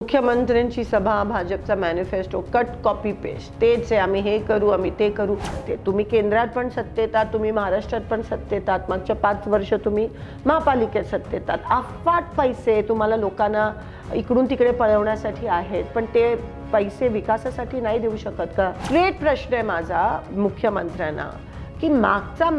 मुख्यमंत्र्यांची सभा, भाजपचा मॅनिफेस्टो, कट कॉपी पेस्ट तेच आहे. आम्ही हे करू, आम्ही ते करू. ते तुम्ही केंद्रात पण सत्तेत आहात, तुम्ही महाराष्ट्रात पण सत्तेत आहात, मागच्या 5 वर्ष तुम्ही महापालिकेत सत्तेत आहात. अफाट पैसे तुम्हाला लोकांना इकडून तिकडे पळवण्यासाठी आहेत, पण ते पैसे विकासासाठी नाही देऊ शकत का? स्ट्रेट प्रश्न आहे माझा मुख्यमंत्र्यांना की मागच्या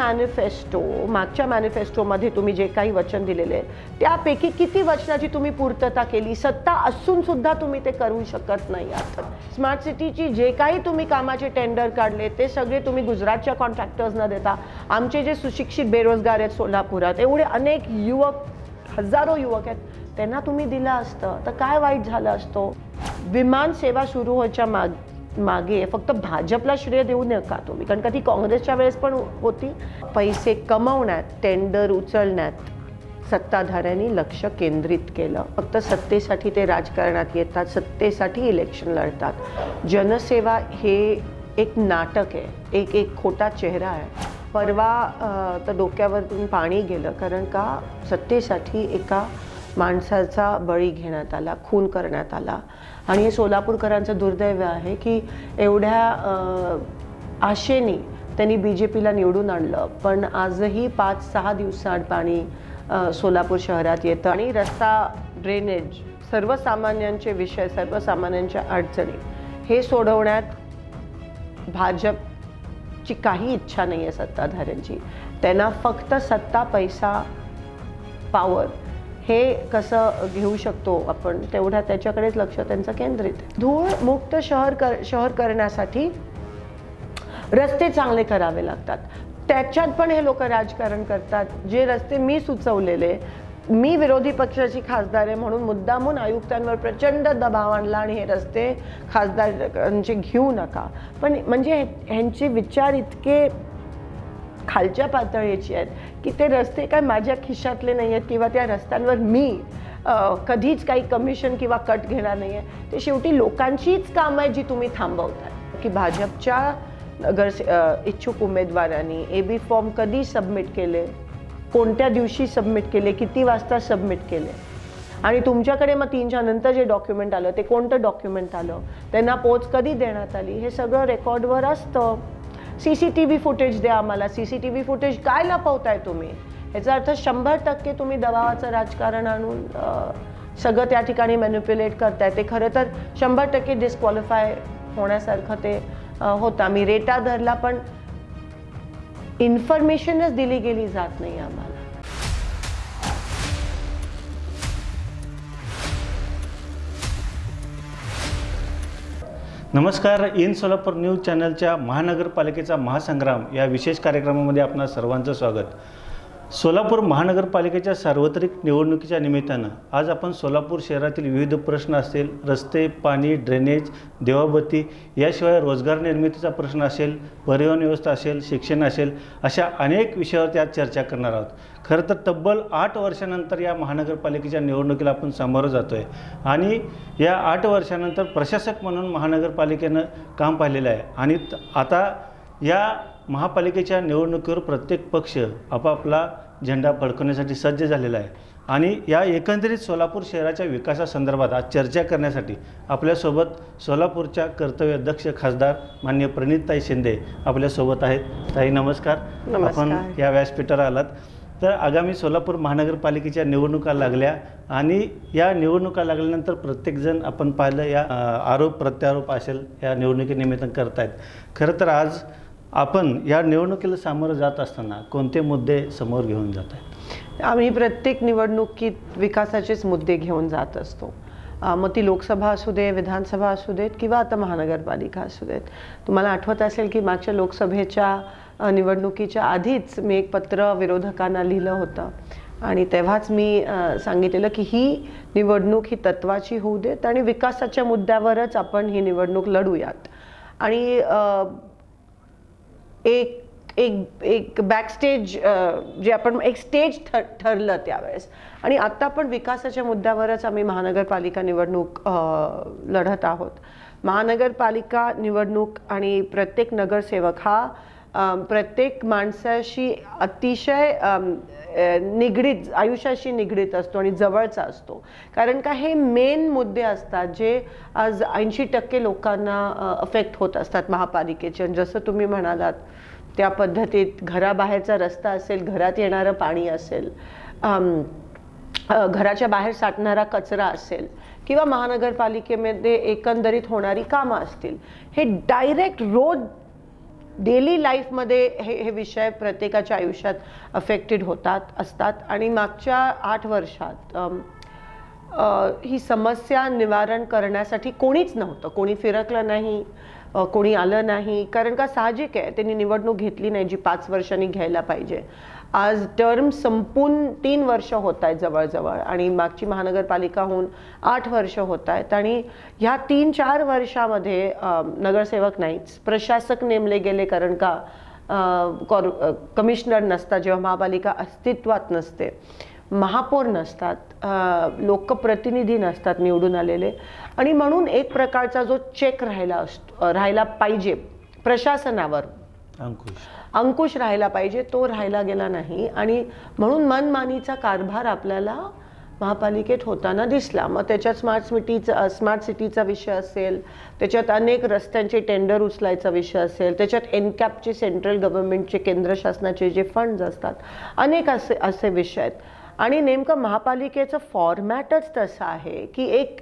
मॅनिफेस्टोमध्ये तुम्ही जे काही वचन दिलेले त्यापैकी किती वचनाची तुम्ही पूर्तता केली? सत्ता असून सुद्धा तुम्ही ते करू शकत नाही आहात. स्मार्ट सिटीची जे काही तुम्ही कामाचे टेंडर काढले ते सगळे तुम्ही गुजरातच्या कॉन्ट्रॅक्टर्सना देता. आमचे जे सुशिक्षित बेरोजगार आहेत सोलापुरात, एवढे अनेक युवक, हजारो युवक आहेत, त्यांना तुम्ही दिलं असतं तर काय वाईट झालं असतं? विमान सेवा सुरू व्हायच्या मागे फक्त भाजपला श्रेय देऊ नका तुम्ही, कारण का ती काँग्रेसच्या वेळेस पण होती. पैसे कमवण्यात, टेंडर उचलण्यात सत्ताधाऱ्यांनी लक्ष केंद्रित केलं. फक्त सत्तेसाठी ते राजकारणात येतात, सत्तेसाठी इलेक्शन लढतात. जनसेवा हे एक नाटक आहे, एक खोटा चेहरा आहे. परवा तर डोक्यावरून पाणी गेलं, कारण का सत्तेसाठी एका माणसाचा बळी घेण्यात आला, खून करण्यात आला. आणि हे सोलापूरकरांचं दुर्दैव आहे की एवढ्या आशेने त्यांनी BJPला निवडून आणलं, पण आजही 5-6 दिवसांत पाणी सोलापूर शहरात येतं. आणि रस्ता, ड्रेनेज, सर्वसामान्यांचे विषय, सर्वसामान्यांच्या अडचणी हे सोडवण्यात भाजपची काही इच्छा नाही आहे सत्ताधाऱ्यांची. त्यांना फक्त सत्ता, पैसा, पॉवर हे कसं घेऊ शकतो आपण, तेवढ्या त्याच्याकडेच लक्ष त्यांचं केंद्रित आहे. धूळ मुक्त शहर करण्यासाठी रस्ते चांगले करावे लागतात. त्याच्यात पण हे लोक राजकारण करतात. जे रस्ते मी सुचवलेले, मी विरोधी पक्षाची खासदार आहे म्हणून मुद्दामून आयुक्तांवर प्रचंड दबाव आणला आणि हे रस्ते खासदारांचे घेऊ नका. पण म्हणजे ह्यांचे विचार इतके खालच्या पातळीचे आहेत की ते रस्ते काय माझ्या खिशातले नाही आहेत किंवा त्या रस्त्यांवर मी कधीच काही कमिशन किंवा कट घेणार नाही आहे. ते शेवटी लोकांचीच कामं आहे जी तुम्ही थांबवताय. की भाजपच्या इच्छुक उमेदवारांनी AB फॉर्म कधी सबमिट केले, कोणत्या दिवशी सबमिट केले, किती वाजता सबमिट केले, आणि तुमच्याकडे मग 3च्या नंतर जे डॉक्युमेंट आलं ते कोणतं डॉक्युमेंट आलं, त्यांना पोच कधी देण्यात आली, हे सगळं रेकॉर्डवर असतं. CCTV फुटेज द्या आम्हाला. CCTV फुटेज काय लपवताय तुम्ही? याचा अर्थ 100% तुम्ही दबावाचं राजकारण आणून सगळं त्या ठिकाणी मॅनिप्युलेट करताय. ते खरं तर 100% डिस्क्वालिफाय होण्यासारखं ते होतं. आम्ही रेटा धरला पण इन्फॉर्मेशनच दिली गेली जात नाही आम्हाला. नमस्कार. इन सोलापूर न्यूज चॅनलच्या महानगरपालिकेचा महासंग्राम या विशेष कार्यक्रमामध्ये आपणा सर्वांचं स्वागत. सोलापूर महानगरपालिकेच्या सार्वत्रिक निवडणुकीच्या निमित्तानं आज आपण सोलापूर शहरातील विविध प्रश्न असेल, रस्ते, पाणी, ड्रेनेज, देवाबत्ती, याशिवाय रोजगार निर्मितीचा प्रश्न असेल, परिवहन व्यवस्था असेल, शिक्षण असेल, अशा अनेक विषयावरती आज चर्चा करणार आहोत. खरं तर तब्बल 8 वर्षानंतर या महानगरपालिकेच्या निवडणुकीला आपण सामोरं जातो आहे आणि या 8 वर्षानंतर प्रशासक म्हणून महानगरपालिकेनं काम पाहिलेलं आहे. आणि आता या महापालिकेच्या निवडणुकीवर प्रत्येक पक्ष आपापला झेंडा फडकवण्यासाठी सज्ज झालेला आहे. आणि या एकंदरीत सोलापूर शहराच्या विकासासंदर्भात आज चर्चा करण्यासाठी आपल्यासोबत सोलापूरच्या कर्तव्यदक्ष खासदार माननीय प्रणितताई शिंदे आपल्यासोबत आहेत. ताई नमस्कार. आपण या व्यासपीठावर आलात. तर आगामी सोलापूर महानगरपालिकेच्या निवडणुका लागल्या आणि या निवडणुका लागल्यानंतर प्रत्येकजण आपण पाहिलं या आरोप प्रत्यारोप असेल या निवडणुकीनिमित्त करतायत. खरं तर आज आपण या निवडणुकीला सामोरं जात असताना कोणते मुद्दे समोर घेऊन जात आहेत? आम्ही प्रत्येक निवडणुकीत विकासाचेच मुद्दे घेऊन जात असतो. मग ती लोकसभा असू दे, विधानसभा असू देत किंवा आता महानगरपालिका असू देत. तुम्हाला आठवत असेल की मागच्या लोकसभेच्या निवडणुकीच्या आधीच मी एक पत्र विरोधकांना लिहिलं होतं आणि तेव्हाच मी सांगितलेलं की ही निवडणूक ही तत्वाची होऊ देत आणि विकासाच्या मुद्द्यावरच आपण ही निवडणूक लढूयात. आणि एक बॅकस्टेज जे आपण एक स्टेज ठरलं त्यावेळेस. आणि आत्ता पण विकासाच्या मुद्द्यावरच आम्ही महानगरपालिका निवडणूक लढत आहोत. महानगरपालिका निवडणूक आणि प्रत्येक नगरसेवक हा प्रत्येक माणसाशी अतिशय निगडीत, आयुष्याशी निगडीत असतो आणि जवळचा असतो. कारण का हे मेन मुद्दे असतात जे आज 80% लोकांना अफेक्ट होत असतात महापालिकेचे. आणि जसं तुम्ही म्हणालात त्या पद्धतीत घराबाहेरचा रस्ता असेल, घरात येणारं पाणी असेल, घराच्या बाहेर साठणारा कचरा असेल किंवा महानगरपालिकेमध्ये एकंदरीत होणारी कामं असतील, हे डायरेक्ट रोज डेली लाईफमध्ये हे विषय प्रत्येकाच्या आयुष्यात अफेक्टेड असतात. आणि मागच्या 8 वर्षात ही समस्या निवारण करण्यासाठी कोणीच नव्हतं, कोणी फिरकलं नाही, कोणी आलं नाही. कारण का साहजिक आहे, त्यांनी निवडणूक घेतली नाही जी 5 वर्षांनी घ्यायला पाहिजे. आज टर्म संपून 3 वर्ष होत आहेत जवळजवळ, आणि मागची महानगरपालिका होऊन 8 वर्ष होत आहेत. आणि ह्या 3-4 वर्षामध्ये नगरसेवक नाहीच, प्रशासक नेमले गेले. कारण का कमिशनर नसतात, जेव्हा महापालिका अस्तित्वात नसते, महापौर नसतात, लोकप्रतिनिधी नसतात निवडून आलेले. आणि म्हणून एक प्रकारचा जो चेक राहायला पाहिजे प्रशासनावर, अंकुश राहायला पाहिजे, तो राहायला गेला नाही. आणि म्हणून मनमानीचा कारभार आपल्याला महापालिकेत होताना दिसला. मग त्याच्यात स्मार्ट सिटीचा विषय असेल, त्याच्यात अनेक रस्त्यांचे टेंडर उचलायचा विषय असेल, त्याच्यात एनकॅपचे, सेंट्रल गव्हर्नमेंटचे, केंद्र शासनाचे जे फंड्स असतात, अनेक असे विषय आहेत. आणि नेमकं महापालिकेचं फॉर्मॅटच तसं आहे की एक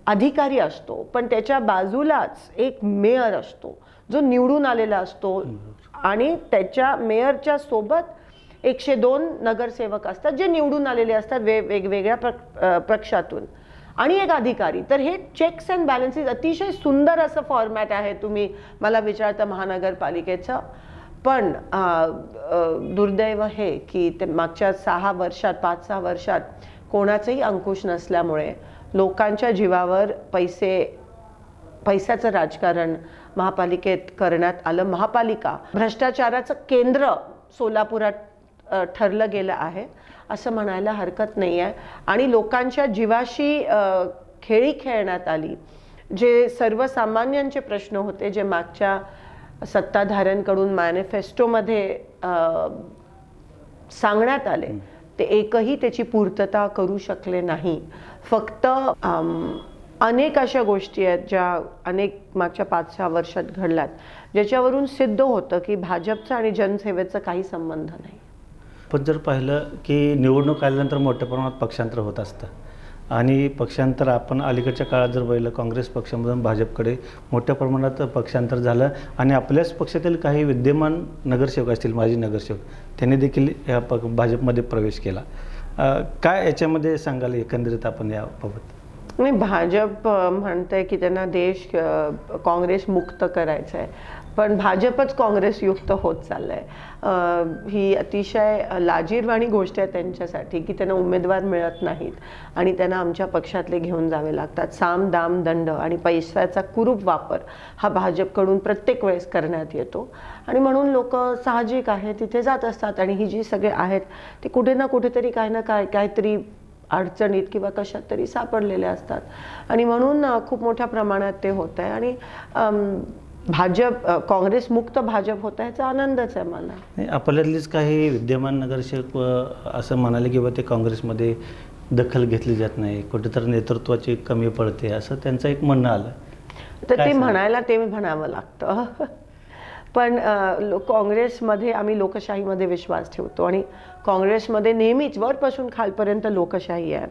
अधिकारी असतो, पण त्याच्या बाजूलाच एक मेयर असतो जो निवडून आलेला असतो, आणि त्याच्या मेयरच्या सोबत 102 नगरसेवक असतात जे निवडून आलेले असतात वेगवेगळ्या पक्षातून, आणि एक अधिकारी. तर हे चेक्स अँड बॅलन्सेस अतिशय सुंदर असं फॉर्मॅट आहे तुम्ही मला विचारता महानगरपालिकेचं. पण दुर्दैव हे की ते मागच्या 5-6 वर्षात कोणाचंही अंकुश नसल्यामुळे लोकांच्या जीवावर पैशाचं राजकारण महापालिकेत करण्यात आलं. महापालिका भ्रष्टाचाराचं केंद्र सोलापुरात ठरलं गेलं आहे असं म्हणायला हरकत नाही आहे. आणि लोकांच्या जीवाशी खेळी खेळण्यात आली. जे सर्वसामान्यांचे प्रश्न होते, जे मागच्या सत्ताधाऱ्यांकडून मॅनिफेस्टोमध्ये सांगण्यात आले, ते एकही त्याची पूर्तता करू शकले नाही. फक्त अनेक अशा गोष्टी आहेत ज्या मागच्या 5-6 वर्षात घडल्यात, ज्याच्यावरून सिद्ध होतं की भाजपचा आणि जनसेवेचा काही संबंध नाही. पण जर पाहिलं की निवडणूक आल्यानंतर मोठ्या प्रमाणात पक्षांतर होत असतं, आणि पक्षांतर आपण अलीकडच्या काळात जर पाहिलं, काँग्रेस पक्षामधून भाजपकडे मोठ्या प्रमाणात पक्षांतर झालं, आणि आपल्याच पक्षातील काही विद्यमान नगरसेवक असतील, माजी नगरसेवक, त्यांनी देखील या भाजपमध्ये प्रवेश केला. काय याच्यामध्ये सांगाल एकंदरीत आपण याबाबत? नाही, भाजप म्हणते की त्यांना देश काँग्रेस मुक्त करायचा आहे, पण भाजपच काँग्रेसयुक्त होत चाललं आहे. ही अतिशय लाजिरवाणी गोष्ट आहे त्यांच्यासाठी की त्यांना उमेदवार मिळत नाहीत आणि त्यांना आमच्या पक्षातले घेऊन जावे लागतात. साम दाम दंड आणि पैशाचा कुरूप वापर हा भाजपकडून प्रत्येक वेळेस करण्यात येतो, आणि म्हणून लोक साहजिक आहे तिथे जात असतात. आणि ही जी सगळे आहेत ते कुठे ना कुठेतरी काही ना काहीतरी अडचणीत किंवा कशात तरी सापडलेले असतात, आणि म्हणून खूप मोठ्या प्रमाणात ते होत आहे. आणि भाजप काँग्रेस मुक्त भाजप होता याचा आनंदच आहे मला. आपल्यातलीच काही विद्यमान नगरसेवक असं म्हणाले की ते काँग्रेसमध्ये दखल घेतली जात नाही, कुठेतरी नेतृत्वाची कमी पडते, असं त्यांचं एक म्हणणं आलं. तर ते म्हणायला ते म्हणावं लागतं. पण काँग्रेसमध्ये आम्ही लोकशाहीमध्ये विश्वास ठेवतो, आणि काँग्रेसमध्ये नेहमीच वरपासून खालपर्यंत लोकशाही आहे.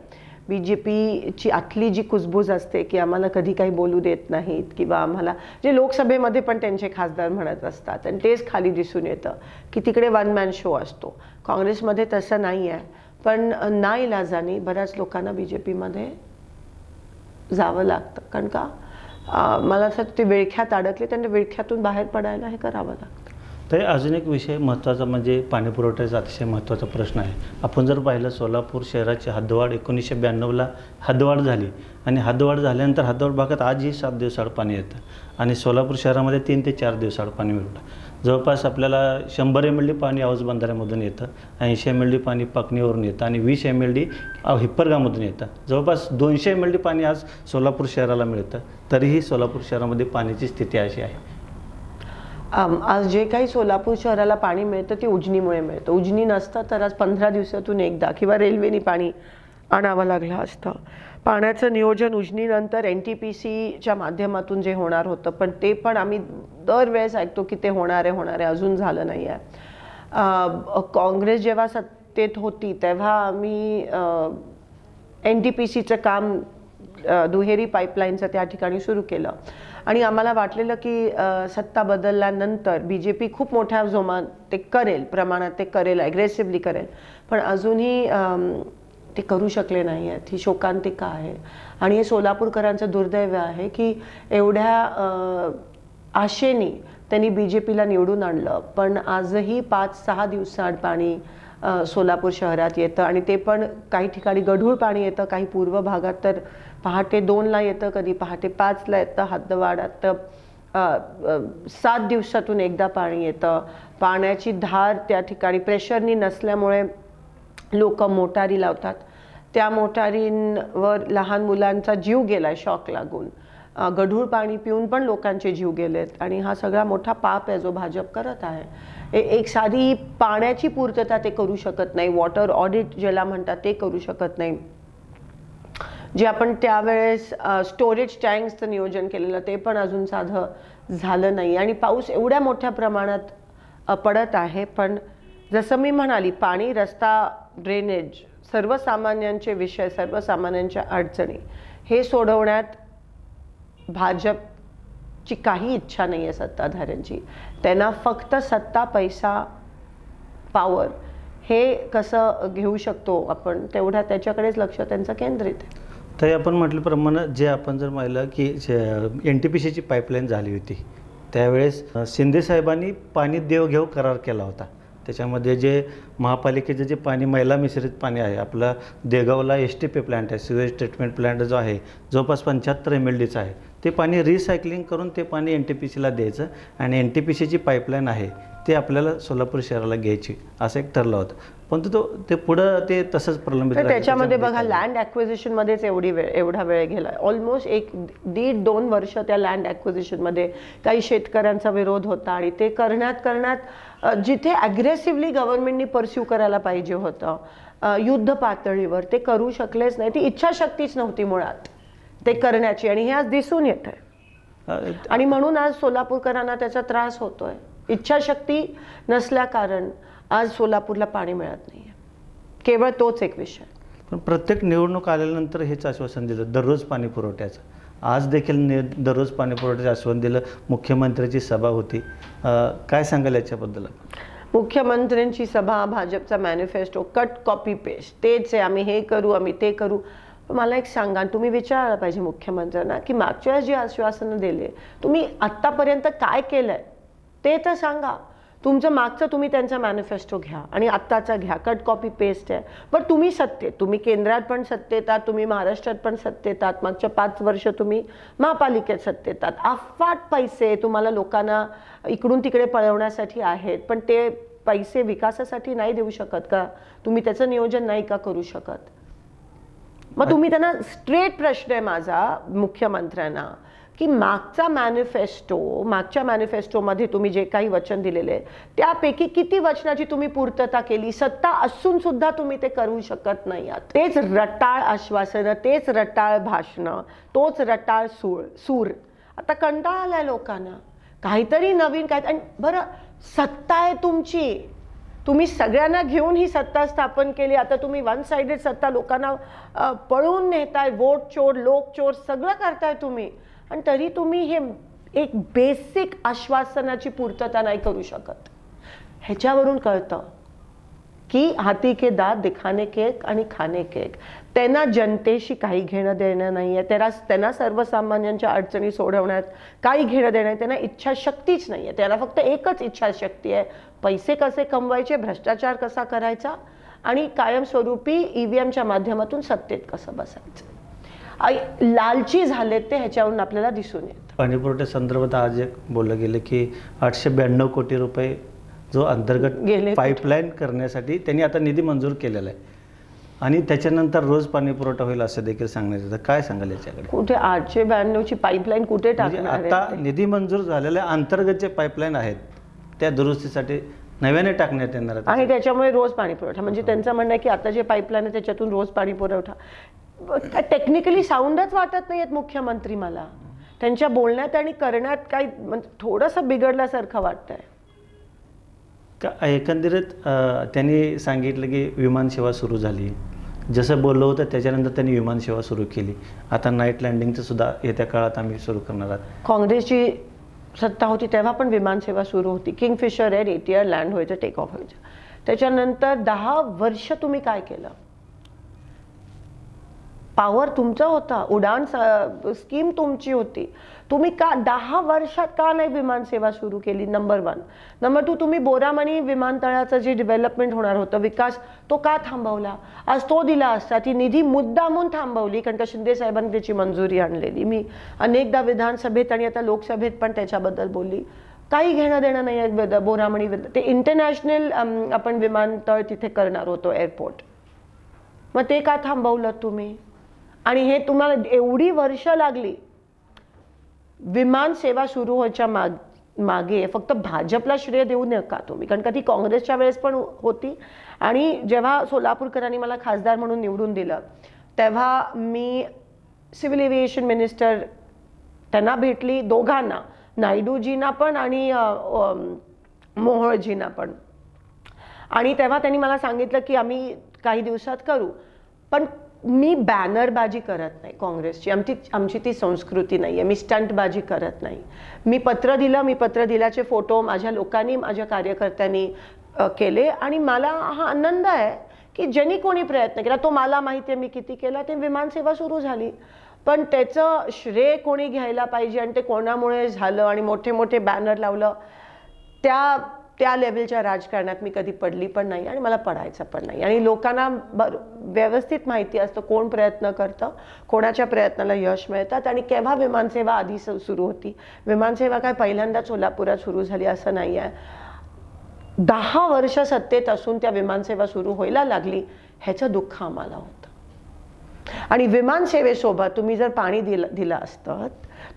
BJPची आतली जी कुजबूज असते की आम्हाला कधी काही बोलू देत नाहीत, किंवा आम्हाला जे लोकसभेमध्ये पण त्यांचे खासदार म्हणत असतात, आणि तेच खाली दिसून येतं की तिकडे वन मॅन शो असतो. काँग्रेसमध्ये तसं नाही आहे, पण नाईलाजाने बऱ्याच लोकांना BJPमध्ये जावं लागतं. कारण का मला असं ते विळख्यात अडकले, त्यांना विळख्यातून बाहेर पडायला हे करावं लागतं. तर अजून एक विषय महत्त्वाचा म्हणजे पाणीपुरवठ्याचा अतिशय महत्त्वाचा प्रश्न आहे. आपण जर पाहिलं सोलापूर शहराची हद्दवाढ 1992ला हद्दवाढ झाली, आणि हद्दवाढ झाल्यानंतर हद्दवाढ भागात आजही 7 दिवसाआड पाणी येतं, आणि सोलापूर शहरामध्ये 3 ते 4 दिवसाआड पाणी मिळतं. जवळपास आपल्याला 100 MLD पाणी औज बंधाऱ्यामधून येतं, 80 MLD पाणी पाकणीवरून येतं, आणि 20 MLD हिप्परगामधून येतं. जवळपास 200 MLD पाणी आज सोलापूर शहराला मिळतं. तरीही सोलापूर शहरामध्ये पाण्याची स्थिती अशी आहे. आज जे काही सोलापूर शहराला पाणी मिळतं ते उजनीमुळे मिळतं. उजनी नसतं तर आज 15 दिवसातून एकदा किंवा रेल्वेने पाणी आणावं लागलं असतं. पाण्याचं नियोजन उजनीनंतर NTPCच्या माध्यमातून जे होणार होतं, पण ते पण आम्ही दरवेळेस ऐकतो की ते होणार आहे, अजून झालं नाही आहे. काँग्रेस जेव्हा सत्तेत होती तेव्हा आम्ही NTPCचं काम दुहेरी पाईपलाईनचं त्या ठिकाणी सुरू केलं आणि आम्हाला वाटलेलं की सत्ता बदलल्यानंतर BJP खूप मोठ्या जोमात ते करेल, प्रमाणात ते करेल, ॲग्रेसिव्हली करेल, पण अजूनही ते करू शकले नाही आहेत. ही शोकांतिका आहे आणि हे सोलापूरकरांचं दुर्दैव आहे की एवढ्या आशेने त्यांनी BJPला निवडून आणलं, पण आजही 5-6 दिवसांत पाणी सोलापूर शहरात येतं आणि ते पण काही ठिकाणी गढूळ पाणी येतं, काही पूर्व भागात तर पहाटे 2ला येतं, कधी पहाटे 5ला येतं, हद्दवाडात 7 दिवसातून एकदा पाणी येतं. पाण्याची धार त्या ठिकाणी प्रेशरनी नसल्यामुळे लोक मोटारी लावतात, त्या मोटारींवर लहान मुलांचा जीव गेलाय शॉक लागून. गढूळ पाणी पिऊन पण लोकांचे जीव गेलेत आणि हा सगळा मोठा पाप आहे जो भाजप करत आहे. एक साधी पाण्याची पूर्तता ते करू शकत नाही, वॉटर ऑडिट ज्याला म्हणतात ते करू शकत नाही. जे आपण त्यावेळेस स्टोरेज टँक्सचं नियोजन केलेलं ते पण अजून साधं झालं नाही आणि पाऊस एवढ्या मोठ्या प्रमाणात पडत आहे. पण जसं मी म्हणाली, पाणी, रस्ता, ड्रेनेज, सर्वसामान्यांचे विषय, सर्वसामान्यांच्या अडचणी हे सोडवण्यात भाजपची काही इच्छा नाही आहे सत्ताधाऱ्यांची. त्यांना फक्त सत्ता, पैसा, पॉवर हे कसं घेऊ शकतो आपण तेवढ्या त्याच्याकडेच लक्ष त्यांचं केंद्रित आहे. तर आपण म्हटल्याप्रमाणे जे आपण जर पाहिलं की NTPCची पाईपलाईन झाली होती त्यावेळेस शिंदे साहेबांनी पाणी देवघेव करार केला होता. त्याच्यामध्ये जे महापालिकेचं जे पाणी मैला मिश्रित पाणी आहे, आपलं देगावला STP प्लॅन्ट आहे, सिवेज ट्रीटमेंट प्लॅन्ट जो आहे जवळपास 75 MLDचं आहे, ते पाणी रिसायकलिंग करून ते पाणी NTPCला द्यायचं आणि NTPCची पाईपलाईन आहे ते आपल्याला सोलापूर शहराला घ्यायची असं एक ठरलं होतं. पण ते पुढं ते तसंच प्रलंबित राहिलं. त्याच्यामध्ये बघा लँड ॲक्विजिशनमध्येच एवढा वेळ गेला. ऑलमोस्ट 1-1.5-2 वर्ष त्या लँड ॲक्विजिशनमध्ये काही शेतकऱ्यांचा विरोध होता आणि ते करण्यात जिथे ॲग्रेसिव्हली गव्हर्नमेंटनी परस्यू करायला पाहिजे होतं युद्ध पातळीवर, ते करू शकलेच नाही. ती इच्छाशक्तीच नव्हती मुळात ते करण्याची आणि हे आज दिसून येत आहे. आणि म्हणून आज सोलापूरकरांना त्याचा त्रास होतोय. इच्छाशक्ती नसल्या कारण आज सोलापूरला पाणी मिळत नाही आहे, केवळ तोच एक विषय. पण प्रत्येक निवडणूक आल्यानंतर हेच आश्वासन दिलं दररोज पाणी पुरवठ्याचं. आज देखील दररोज पाणी पुरवठ्याचं आश्वासन दिलं. मुख्यमंत्र्यांची सभा होती, काय सांगाल याच्याबद्दल? मुख्यमंत्र्यांची सभा, भाजपचा मॅनिफेस्टो, कट कॉपी पेस्ट तेच आहे. आम्ही हे करू, आम्ही ते करू. मला एक सांगा, तुम्ही विचारायला पाहिजे मुख्यमंत्र्यांना की मागच्या वेळेस जी आश्वासनं दिले तुम्ही आत्तापर्यंत काय केलंय ते तर सांगा. तुमचं मागचं तुम्ही त्यांचा मॅनिफेस्टो घ्या आणि आत्ताचा घ्या, कट कॉपी पेस्ट आहे. पण तुम्ही सत्तेत, तुम्ही केंद्रात पण सत्तेत आहात, तुम्ही महाराष्ट्रात पण सत्तेत आहात, मागच्या 5 वर्ष तुम्ही महापालिकेत सत्तेत आहात. अफाट पैसे तुम्हाला लोकांना इकडून तिकडे पळवण्यासाठी आहेत, पण ते पैसे विकासासाठी नाही देऊ शकत का? तुम्ही त्याचं नियोजन नाही का करू शकत? मग तुम्ही त्यांना स्ट्रेट प्रश्न आहे माझा मुख्यमंत्र्यांना की मागच्या मॅनिफेस्टोमध्ये तुम्ही जे काही वचन दिलेले त्यापैकी किती वचनाची तुम्ही पूर्तता केली? सत्ता असून सुद्धा तुम्ही ते करू शकत नाही आहात. तेच रटाळ आश्वासनं, तेच रटाळ भाषणं, तोच रटाळ सूर. आता कंटाळा आलाय लोकांना, काहीतरी नवीन काय. आणि बरं, सत्ता आहे तुमची, तुम्ही सगळ्यांना घेऊन ही सत्ता स्थापन केली. आता तुम्ही वन साइडेड सत्ता लोकांना पळवून नेताय, वोट चोर, लोक चोर सगळं करताय तुम्ही, आणि तरी तुम्ही हे एक बेसिक आश्वासनाची पूर्तता नाही करू शकत. ह्याच्यावरून कळतं की हाथी के दात दिखाने केक आणि खाणे केक. त्यांना जनतेशी काही घेणं देणं नाही आहे, त्यांना सर्वसामान्यांच्या अडचणी सोडवण्यात काही घेणं देणं नाही. त्यांना इच्छाशक्तीच नाही आहे. त्यांना फक्त एकच इच्छाशक्ती आहे, पैसे कसे कमवायचे, भ्रष्टाचार कसा करायचा आणि कायमस्वरूपी EVMच्या माध्यमातून सत्तेत कसं बसायचं. लालची झालेत ते, ह्याच्यावरून आपल्याला दिसून येतं. पाणी पुरवठ्या संदर्भात आज एक बोललं गेलं की 892 कोटी रुपये जो अंतर्गत पाईपलाईन करण्यासाठी त्यांनी आता निधी मंजूर केलेला आहे. आणि त्याच्यानंतर रोज पाणी पुरवठा होईल असं देखील सांगण्यात येतं. काय सांगाल याच्याकडे? कुठे 892ची पाईपलाईन कुठे म्हणजे टाकणार आता आहे? निधी मंजूर झालेल्या अंतर्गत जे पाईपलाईन आहेत त्या दुरुस्तीसाठी नव्याने टाकण्यात येणार आहेत. आणि त्याच्यामुळे रोज पाणी पुरवठा, म्हणजे त्यांचं म्हणणं आहे की आता जे पाईपलाईन आहे त्याच्यातून रोज पाणी पुरवठा. टेक्निकली साऊंडच वाटत नाही आहेत मुख्यमंत्री मला. त्यांच्या बोलण्यात आणि करण्यात काही म्हणजे थोडंसं बिघडल्यासारखं वाटतंय. का एकंदरीत त्यांनी सांगितलं की विमानसेवा सुरू झाली, जसं बोललं होतं त्याच्यानंतर त्यांनी विमानसेवा सुरू केली. आता नाईट लँडिंगचं सुद्धा येत्या काळात आम्ही सुरू करणार आहोत. काँग्रेसची सत्ता होती तेव्हा पण विमानसेवा सुरू होती. किंगफिशर एअर ATR लँड व्हायचं, टेक ऑफ व्हायचं. त्याच्यानंतर 10 वर्ष तुम्ही काय केलं? पॉवर तुमचा होता, उडान स्कीम तुमची होती. तुम्ही का 10 वर्षात का नाही विमानसेवा सुरू केली? नंबर 1. नंबर 2, तुम्ही बोरामणी विमानतळाचं जे डेव्हलपमेंट होणार होतं, विकास, तो का थांबवला? आज तो दिला असता. ती निधी मुद्दामून थांबवली कारण का शिंदे साहेबांनी त्याची मंजुरी आणलेली. मी अनेकदा विधानसभेत आणि आता लोकसभेत पण त्याच्याबद्दल बोलली. काही घेणं देणं नाही आहे बोरामणी. ते इंटरनॅशनल आपण विमानतळ तिथे करणार होतो, एअरपोर्ट. मग ते का थांबवलं तुम्ही? आणि हे तुम्हाला एवढी वर्ष लागली विमान सेवा सुरू व्हायच्या मागे. फक्त भाजपला श्रेय देऊ नका तुम्ही, कारण का ती काँग्रेसच्या वेळेस पण होती. आणि जेव्हा सोलापूरकरांनी मला खासदार म्हणून निवडून दिलं तेव्हा मी सिव्हिल एव्हिएशन मिनिस्टर त्यांना भेटली, दोघांना, नायडूजींना पण आणि मोहोळजींना पण. आणि तेव्हा त्यांनी मला सांगितलं की आम्ही काही दिवसात करू. पण मी बॅनरबाजी करत नाही काँग्रेसची. आमची ती संस्कृती नाही आहे. मी स्टंटबाजी करत नाही. मी पत्र दिल्याचे फोटो माझ्या लोकांनी, माझ्या कार्यकर्त्यांनी केले. आणि मला हा आनंद आहे की ज्यांनी कोणी प्रयत्न केला, तो मला माहिती आहे मी किती केला, ते विमानसेवा सुरू झाली. पण त्याचं श्रेय कोणी घ्यायला पाहिजे आणि ते कोणामुळे झालं आणि मोठे मोठे बॅनर लावलं, त्या लेवलच्या राजकारणात मी कधी पडली पण नाही आणि मला पडायचं पण नाही. आणि लोकांना व्यवस्थित माहिती असतं कोण प्रयत्न करतं, कोणाच्या प्रयत्नाला यश मिळतात आणि केव्हा विमानसेवा आधी सुरू होती. विमानसेवा काय पहिल्यांदा सोलापुरात सुरू झाली असं नाही आहे. 10 वर्ष सत्तेत असून त्या विमानसेवा सुरू व्हायला लागली, ह्याचं दुःख आम्हाला होतं. आणि विमानसेवेसोबत तुम्ही जर पाणी दिलं असतं,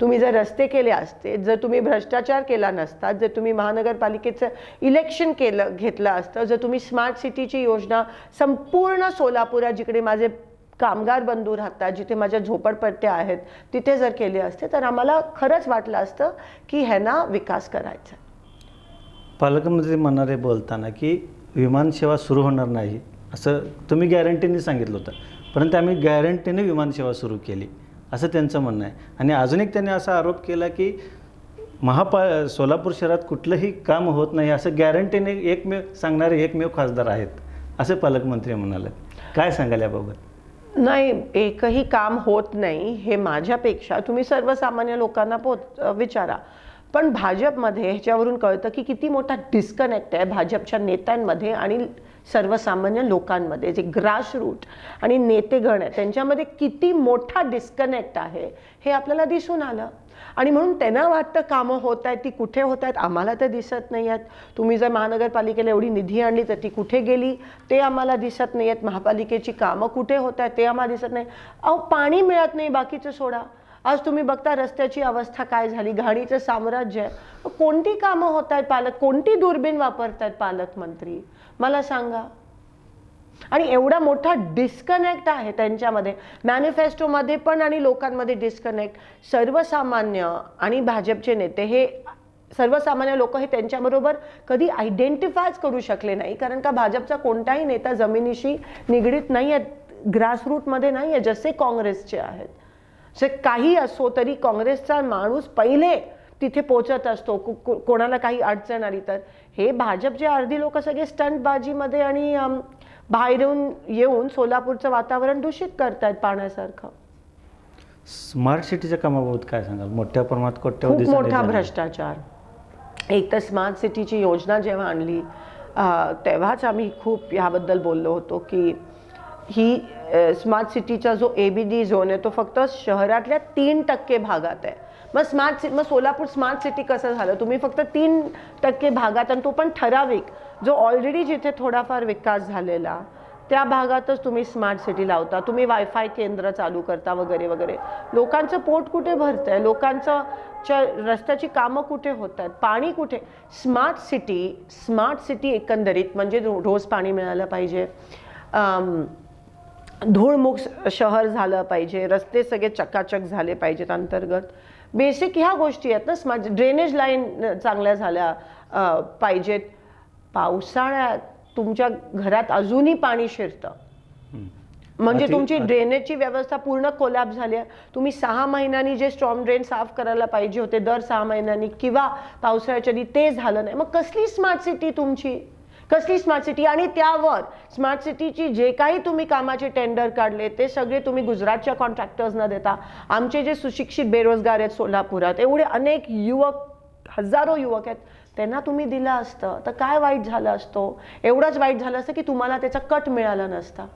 तुम्ही जर रस्ते केले असते, जर तुम्ही भ्रष्टाचार केला नसता, जर तुम्ही महानगरपालिकेचं इलेक्शन घेतलं असतं, जर तुम्ही स्मार्ट सिटीची योजना संपूर्ण सोलापुरात, जिकडे माझे कामगार बंधू राहतात, जिथे माझ्या झोपडपट्ट्या आहेत, तिथे जर केले असते तर आम्हाला खरंच वाटलं असतं की ह्यांना विकास करायचा. पालकमंत्री म्हणणारे बोलताना की विमानसेवा सुरू होणार नाही असं तुम्ही गॅरंटीने सांगितलं होतं, परंतु आम्ही गॅरंटीने विमानसेवा सुरू केली असं त्यांचं म्हणणं आहे. आणि अजून एक त्यांनी असा आरोप केला की सोलापूर शहरात कुठलंही काम होत नाही असं गॅरंटीने सांगणारे एकमेव खासदार आहेत असं पालकमंत्री म्हणाले. काय सांगाल याबाबत? नाही, एकही काम होत नाही हे माझ्यापेक्षा तुम्ही सर्वसामान्य लोकांना विचारा. पण भाजपमध्ये ह्याच्यावरून कळतं की किती मोठा डिस्कनेक्ट आहे भाजपच्या नेत्यांमध्ये आणि सर्वसामान्य लोकांमध्ये. जे ग्रासरूट आणि नेतेगण आहे त्यांच्यामध्ये किती मोठा डिस्कनेक्ट आहे हे आपल्याला दिसून आलं. आणि म्हणून त्यांना वाटतं कामं होत आहेत, ती कुठे होत आहेत आम्हाला तर दिसत नाही आहेत. तुम्ही जर महानगरपालिकेला एवढी निधी आणली तर ती कुठे गेली ते आम्हाला दिसत नाही आहेत. महापालिकेची कामं कुठे होत आहेत ते आम्हाला दिसत नाही. अहो, पाणी मिळत नाही, बाकीचं सोडा. आज तुम्ही बघता रस्त्याची अवस्था काय झाली, घाणीचं साम्राज्य आहे. कोणती कामं होत आहेत कोणती दुर्बीण वापरतायत पालकमंत्री मला सांगा. आणि एवढा मोठा डिस्कनेक्ट आहे त्यांच्यामध्ये, मॅनिफेस्टोमध्ये पण आणि लोकांमध्ये डिस्कनेक्ट. सर्वसामान्य आणि भाजपचे नेते हे सर्वसामान्य लोक हे त्यांच्याबरोबर कधी आयडेंटिफायच करू शकले नाही, कारण का भाजपचा कोणताही नेता जमिनीशी निगडीत नाही आहे, ग्रासरूटमध्ये नाही आहे जसे काँग्रेसचे आहेत. जे काही असो तरी काँग्रेसचा माणूस पहिले तिथे पोहोचत असतो कोणाला काही अडचण आली तर. हे भाजपचे अर्धी लोक सगळे स्टंटबाजीमध्ये आणि बाहेरून येऊन सोलापूरचं वातावरण दूषित करतायत पाण्यासारखं. स्मार्ट सिटीच्या कामाबाबत काय सांगाल? मोठ्या प्रमाणात खूप मोठा भ्रष्टाचार. एक तर स्मार्ट सिटीची योजना जेव्हा आणली तेव्हाच आम्ही खूप ह्याबद्दल बोललो होतो की ही स्मार्ट सिटीचा जो ABD झोन आहे तो फक्त शहरातल्या 3% भागात आहे. मग सोलापूर स्मार्ट सिटी कसं झालं? तुम्ही फक्त 3% भागात, आणि तो पण ठराविक, जो ऑलरेडी जिथे थोडाफार विकास झालेला त्या भागातच तुम्ही स्मार्ट सिटी लावता, तुम्ही वायफाय केंद्र चालू करता वगैरे वगैरे. लोकांचं पोट कुठे भरतंय, लोकांचं रस्त्याची कामं कुठे होत आहेत, पाणी कुठे. स्मार्ट सिटी एकंदरीत म्हणजे रोज पाणी मिळालं पाहिजे, धूळमुक्त शहर झालं पाहिजे, रस्ते सगळे चकाचक झाले पाहिजेत अंतर्गत. बेसिक ह्या गोष्टी आहेत ना. स्मार्ट ड्रेनेज लाईन चांगल्या झाल्या पाहिजेत. पावसाळ्यात तुमच्या घरात अजूनही पाणी शिरतं, म्हणजे तुमची ड्रेनेजची व्यवस्था पूर्ण कोलॅप्स झाली आहे. तुम्ही 6 महिन्यांनी जे स्टॉर्म ड्रेन साफ करायला पाहिजे होते दर 6 महिन्यांनी किंवा पावसाळ्याच्या आधी, ते झालं नाही. मग कसली स्मार्ट सिटी तुमची, कसली स्मार्ट सिटी? आणि त्यावर स्मार्ट सिटीची जे काही तुम्ही कामाचे टेंडर काढले ते सगळे तुम्ही गुजरातच्या कॉन्ट्रॅक्टर्सना देता. आमचे जे सुशिक्षित बेरोजगार आहेत सोलापुरात, एवढे अनेक युवक, हजारो युवक आहेत, त्यांना तुम्ही दिलं असतं तर काय वाईट झालं असतं? एवढंच वाईट झालं असतं की तुम्हाला त्याचा कट मिळाला नसता.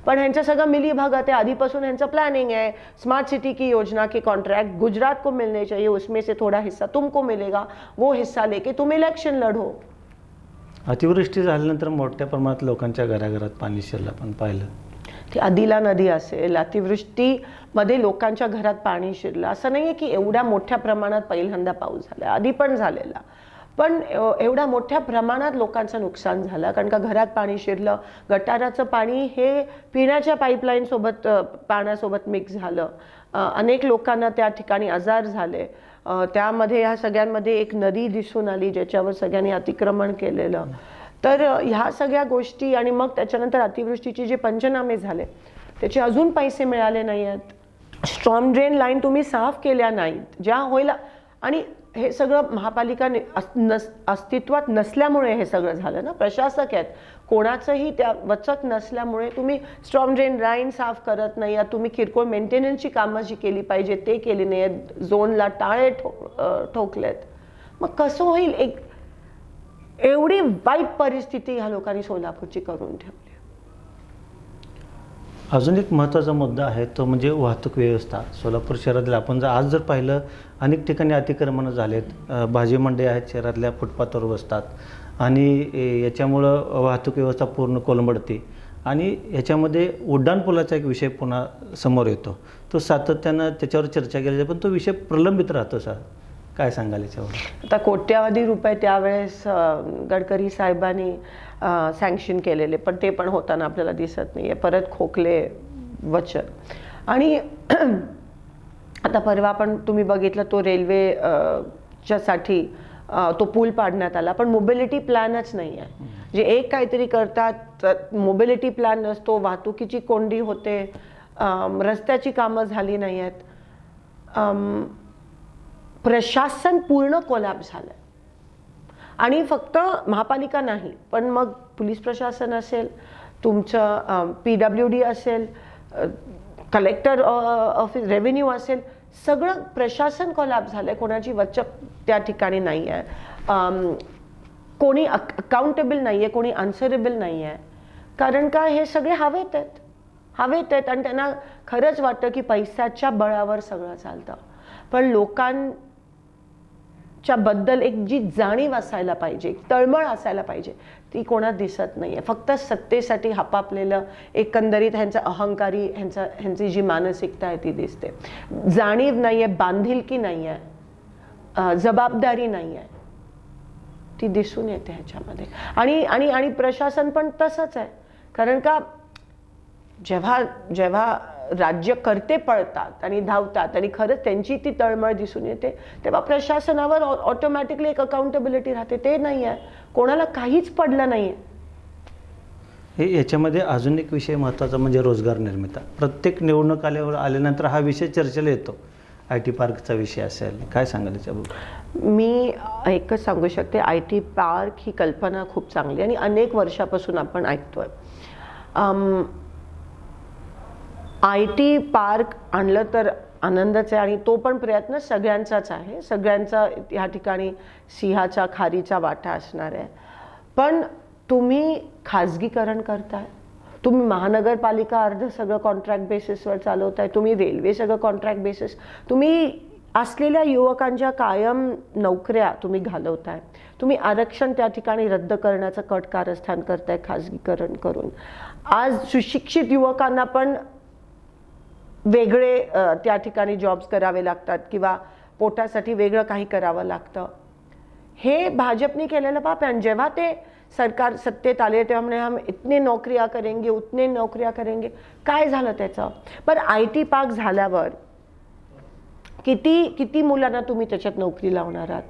पण ह्यांचं सगळं मिलीभगत आहे. आधीपासून ह्यांचं प्लॅनिंग आहे, स्मार्ट सिटी की योजना के कॉन्ट्रैक्ट गुजरात को मिलने चाहिए, उसमें से थोड़ा हिस्सा तुमको मिलेगा, वो हिस्सा लेके तुम इलेक्शन लढो. अतिवृष्टी झाल्यानंतर मोठ्या प्रमाणात लोकांच्या घराघरात पाणी शिरलं आपण पाहिलं. ती अदिला नदी असेल, अतिवृष्टीमध्ये लोकांच्या घरात पाणी शिरलं. असं नाही आहे की एवढ्या मोठ्या प्रमाणात पहिल्यांदा पाऊस झाला, आधी पण झालेला, पण एवढ्या मोठ्या प्रमाणात लोकांचं नुकसान झालं. कारण का घरात पाणी शिरलं, गटाराचं पाणी हे पिण्याच्या पाईपलाईनसोबत पाण्यासोबत मिक्स झालं. अनेक लोकांना त्या ठिकाणी आजार झाले. त्यामध्ये ह्या सगळ्यांमध्ये एक नदी दिसून आली ज्याच्यावर सगळ्यांनी अतिक्रमण केलेलं. तर ह्या सगळ्या गोष्टी आणि मग त्याच्यानंतर अतिवृष्टीचे जे पंचनामे झाले त्याचे अजून पैसे मिळाले नाही आहेत. स्टॉर्म ड्रेन लाईन तुम्ही साफ केल्या नाहीत ज्या होईल, आणि हे सगळं महापालिका अस्तित्वात नसल्यामुळे हे सगळं झालं ना. प्रशासक आहेत, कोणाचंही त्या वचक नसल्यामुळे तुम्ही स्टॉर्म ड्रेन लाईन साफ करत नाही आहात. तुम्ही किरकोळ मेंटेनन्सची कामं जी केली पाहिजे ते केली नाही आहेत. झोनला टाळे ठोकलेत. मग कसं होईल? एक एवढी वाईट परिस्थिती ह्या लोकांनी सोलापूरची करून ठेवली. अजून एक महत्त्वाचा मुद्दा आहे तो म्हणजे वाहतूक व्यवस्था. सोलापूर शहरातील आपण आज जर पाहिलं अनेक ठिकाणी अतिक्रमणं झालेत, भाजी मंडई आहेत शहरातल्या, फुटपाथवर बसतात आणि याच्यामुळं वाहतूक व्यवस्था पूर्ण कोलमडते. आणि याच्यामध्ये उड्डाणपुलाचा एक विषय पुन्हा समोर येतो. तो सातत्यानं त्याच्यावर चर्चा केली जाते पण तो विषय प्रलंबित राहतो. सर काय सांगाल याच्यावर? आता कोट्यावधी रुपये त्यावेळेस गडकरी साहेबांनी सँक्शन केलेले, पण ते पण होताना आपल्याला दिसत नाही आहे. परत खोकले वचन. आणि आता परवा पण तुम्ही बघितलं तो रेल्वे च्यासाठी तो पूल पाडण्यात आला, पण मोबिलिटी प्लॅनच नाही आहे. जे एक काहीतरी करतात, मोबिलिटी प्लॅन नसतो, वाहतुकीची कोंडी होते, रस्त्याची कामं झाली नाही आहेत. प्रशासन पूर्ण कोलॅप्स झालं. आणि फक्त महापालिका नाही, पण मग पोलीस प्रशासन असेल, तुमचं PWD असेल, कलेक्टर ऑफिस, रेव्हेन्यू असेल, सगळं प्रशासन कोलॅप्स झालं आहे. कोणाची वचक त्या ठिकाणी नाही आहे, कोणी अकाउंटेबल नाही आहे, कोणी आन्सरेबल नाही आहे. कारण का हे सगळे हवेत आहेत आणि त्यांना खरंच वाटतं की पैशाच्या बळावर सगळं चालतं. पण लोकांच्या बद्दल एक जी जाणीव असायला पाहिजे, तळमळ असायला पाहिजे, ती कोणात दिसत नाही आहे. फक्त सत्तेसाठी हापापलेलं एकंदरीत ह्यांचा अहंकारी ह्यांची जी मानसिकता आहे ती दिसते. जाणीव नाही आहे, बांधिलकी नाही आहे, जबाबदारी नाही आहे, ती दिसून येते ह्याच्यामध्ये. आणि आणि आणि प्रशासन पण तसंच आहे. कारण का जेव्हा राज्यकर्ते पळतात आणि धावतात आणि खरंच त्यांची ती तळमळ दिसून येते, तेव्हा प्रशासनावर ऑटोमॅटिकली एक अकाउंटेबिलिटी राहते. ते नाही आहे, कोणाला काहीच पडलं नाही आहे. हे याच्यामध्ये अजून एक विषय महत्त्वाचा म्हणजे रोजगार निर्मिती. प्रत्येक निवडणूक आल्यानंतर हा विषय चर्चेला येतो. IT पार्कचा विषय असेल, काय सांगाल याच्याबद्दल? मी एकच सांगू शकते, IT पार्क ही कल्पना खूप चांगली आणि अनेक वर्षापासून आपण ऐकतोय. IT पार्क आणलं तर आनंदच आहे आणि तो पण प्रयत्न सगळ्यांचाच आहे. सगळ्यांचा ह्या ठिकाणी सिंहाचा खारीचा वाटा असणार आहे. पण तुम्ही खाजगीकरण करताय, तुम्ही महानगरपालिका अर्ध सगळं कॉन्ट्रॅक्ट बेसिसवर चालवताय, तुम्ही रेल्वे सगळं कॉन्ट्रॅक्ट बेसिस, तुम्ही असलेल्या युवकांच्या कायम नोकऱ्या तुम्ही घालवताय. तुम्ही आरक्षण त्या ठिकाणी रद्द करण्याचं कट कारस्थान करताय खाजगीकरण करून. आज सुशिक्षित युवकांना पण वेगळे त्या ठिकाणी जॉब्स करावे लागतात किंवा पोटासाठी वेगळं काही करावं लागतं. हे भाजपने केलेलं पाप आहे. आणि जेव्हा ते सरकार सत्तेत आले तेव्हा म्हणे हम इतने नोकरियां करेंगे उतने नोकरियां करेंगे. काय झालं त्याचं? पण IT पार्क झाल्यावर किती मुलांना तुम्ही त्याच्यात नोकरी लावणार आहात?